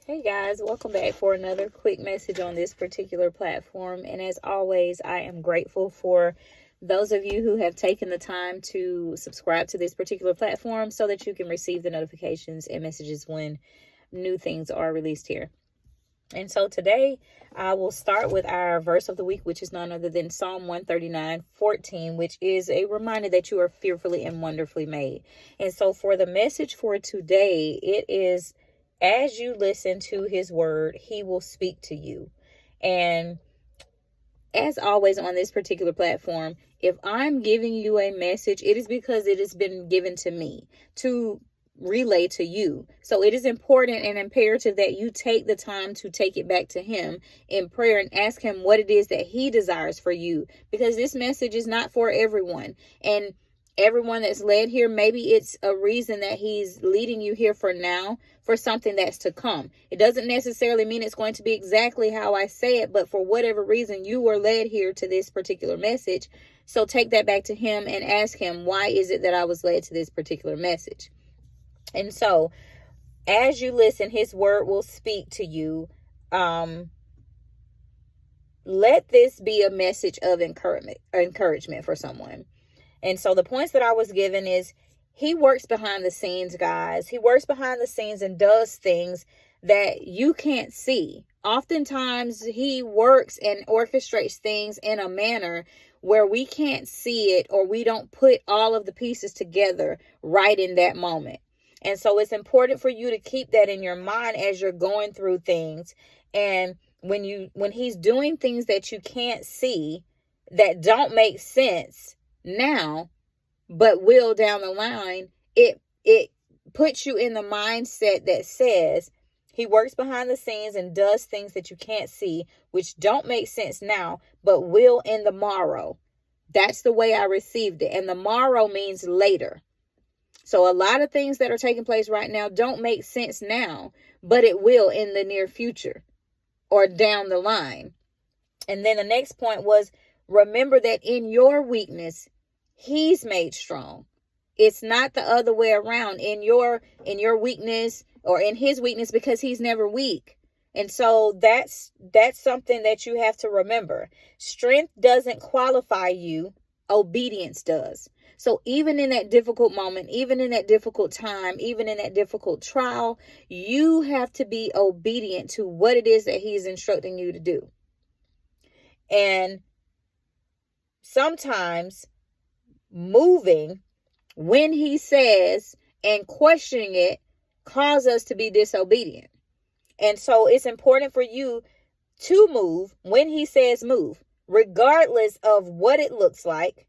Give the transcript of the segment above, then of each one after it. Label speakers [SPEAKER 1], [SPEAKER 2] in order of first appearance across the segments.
[SPEAKER 1] Hey guys, welcome back for another quick message on this particular platform. And as always, I am grateful for those of you who have taken the time to subscribe to this particular platform so that you can receive the notifications and messages when new things are released here. And so today I will start with our verse of the week, which is none other than Psalm 139:14, which is a reminder that you are fearfully and wonderfully made. And so for the message for today, it is, as you listen to his word, he will speak to you. And as always on this particular platform, if I'm giving you a message, it is because it has been given to me to relay to you. So it is important and imperative that you take the time to take it back to him in prayer and ask him what it is that he desires for you, because this message is not for everyone. And everyone that's led here, maybe it's a reason that he's leading you here for now, for something that's to come. It doesn't necessarily mean it's going to be exactly how I say it, but for whatever reason, you were led here to this particular message. So take that back to him and ask him, why is it that I was led to this particular message? And so as you listen, his word will speak to you. Let this be a message of encouragement for someone. And so the points that I was given is, he works behind the scenes, guys. He works behind the scenes and does things that you can't see. Oftentimes he works and orchestrates things in a manner where we can't see it, or we don't put all of the pieces together right in that moment. And so it's important for you to keep that in your mind as you're going through things. And when he's doing things that you can't see, that don't make sense now, but will down the line, it puts you in the mindset that says he works behind the scenes and does things that you can't see, which don't make sense now, but will in the morrow. That's the way I received it. And the morrow means later. So a lot of things that are taking place right now don't make sense now, but it will in the near future or down the line. And then the next point was, remember that in your weakness, he's made strong. It's not the other way around. In your weakness, or in his weakness, because he's never weak. And so that's something that you have to remember. Strength doesn't qualify you. Obedience does. So even in that difficult moment, even in that difficult time, even in that difficult trial, you have to be obedient to what it is that he's instructing you to do. And sometimes moving when he says and questioning it cause us to be disobedient. And so it's important for you to move when he says move, regardless of what it looks like,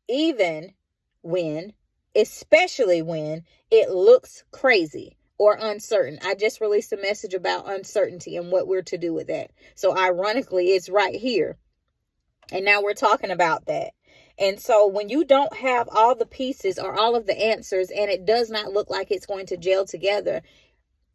[SPEAKER 1] even when, especially when it looks crazy or uncertain. I just released a message about uncertainty and what we're to do with that. So ironically, it's right here. And now we're talking about that. And so when you don't have all the pieces or all of the answers, and it does not look like it's going to gel together,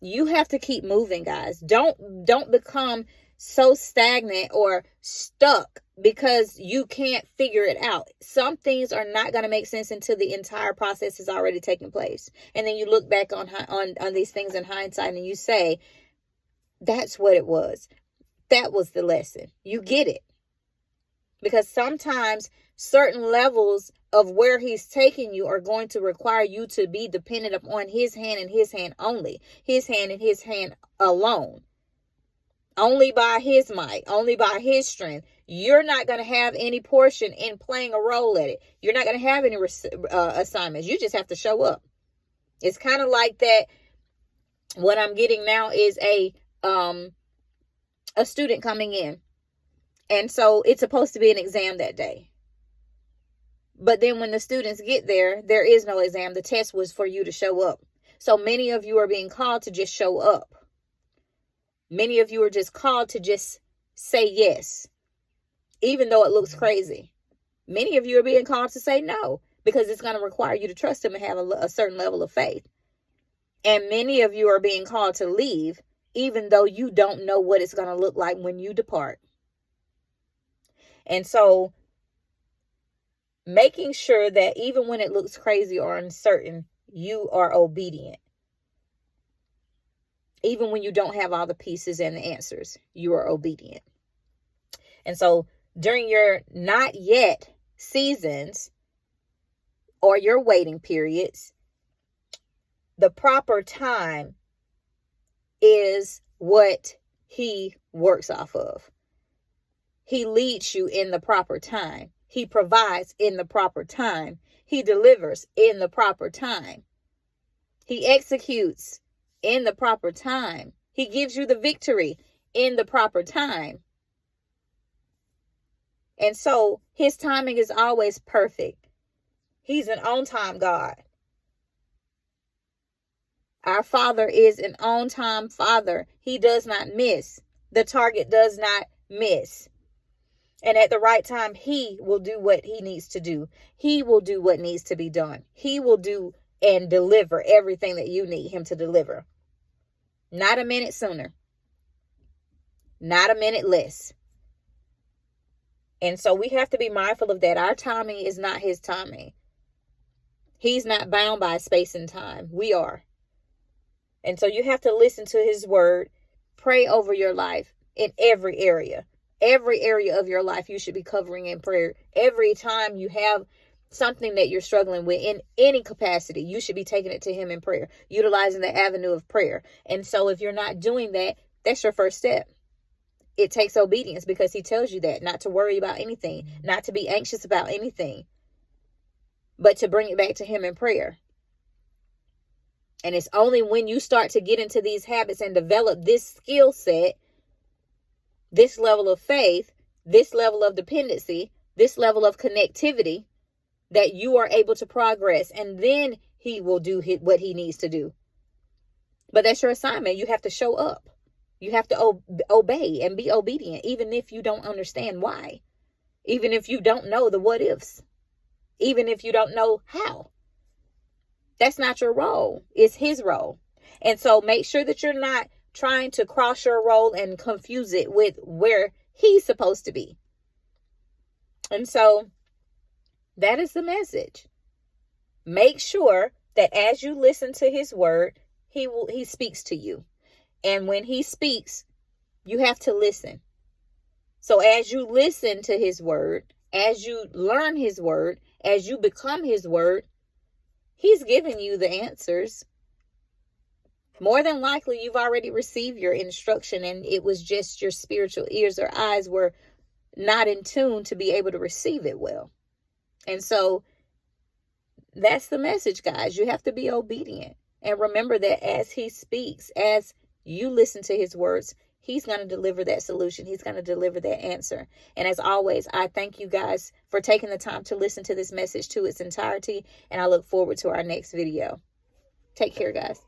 [SPEAKER 1] you have to keep moving, guys. Don't become so stagnant or stuck because you can't figure it out. Some things are not going to make sense until the entire process has already taken place. And then you look back on these things in hindsight and you say, that's what it was. That was the lesson. You get it. Because sometimes certain levels of where he's taking you are going to require you to be dependent upon his hand and his hand only. His hand and his hand alone. Only by his might, only by his strength. You're not going to have any portion in playing a role at it. You're not going to have any assignments. You just have to show up. It's kind of like that. What I'm getting now is a student coming in. And so it's supposed to be an exam that day. But then when the students get there, there is no exam. The test was for you to show up. So many of you are being called to just show up. Many of you are just called to just say yes, even though it looks crazy. Many of you are being called to say no, because it's going to require you to trust him and have a certain level of faith. And many of you are being called to leave, even though you don't know what it's going to look like when you depart. And so making sure that even when it looks crazy or uncertain, you are obedient. Even when you don't have all the pieces and the answers, you are obedient. And so during your not yet seasons or your waiting periods, the proper time is what he works off of. He leads you in the proper time. He provides in the proper time. He delivers in the proper time. He executes in the proper time. He gives you the victory in the proper time. And so his timing is always perfect. He's an on-time God. Our Father is an on-time Father. He does not miss. The target does not miss. And at the right time, he will do what he needs to do. He will do what needs to be done. He will do and deliver everything that you need him to deliver. Not a minute sooner. Not a minute less. And so we have to be mindful of that. Our timing is not his timing. He's not bound by space and time. We are. And so you have to listen to his word. Pray over your life in every area. Every area of your life you should be covering in prayer. Every time you have something that you're struggling with in any capacity, you should be taking it to him in prayer, utilizing the avenue of prayer. And so if you're not doing that, that's your first step. It takes obedience because he tells you that, not to worry about anything, not to be anxious about anything, but to bring it back to him in prayer. And it's only when you start to get into these habits and develop this skill set, this level of faith, this level of dependency, this level of connectivity, that you are able to progress. And then he will do what he needs to do. But that's your assignment. You have to show up. You have to obey and be obedient, even if you don't understand why. Even if you don't know the what ifs. Even if you don't know how. That's not your role. It's his role. And so make sure that you're not trying to cross your role and confuse it with where he's supposed to be. And so that is the message. Make sure that as you listen to his word, he speaks to you. And when he speaks, you have to listen. So as you listen to his word, as you learn his word, as you become his word, he's giving you the answers. More than likely, you've already received your instruction and it was just your spiritual ears or eyes were not in tune to be able to receive it well. And so that's the message, guys. You have to be obedient. And remember that as he speaks, as you listen to his words, he's going to deliver that solution. He's going to deliver that answer. And as always, I thank you guys for taking the time to listen to this message to its entirety. And I look forward to our next video. Take care, guys.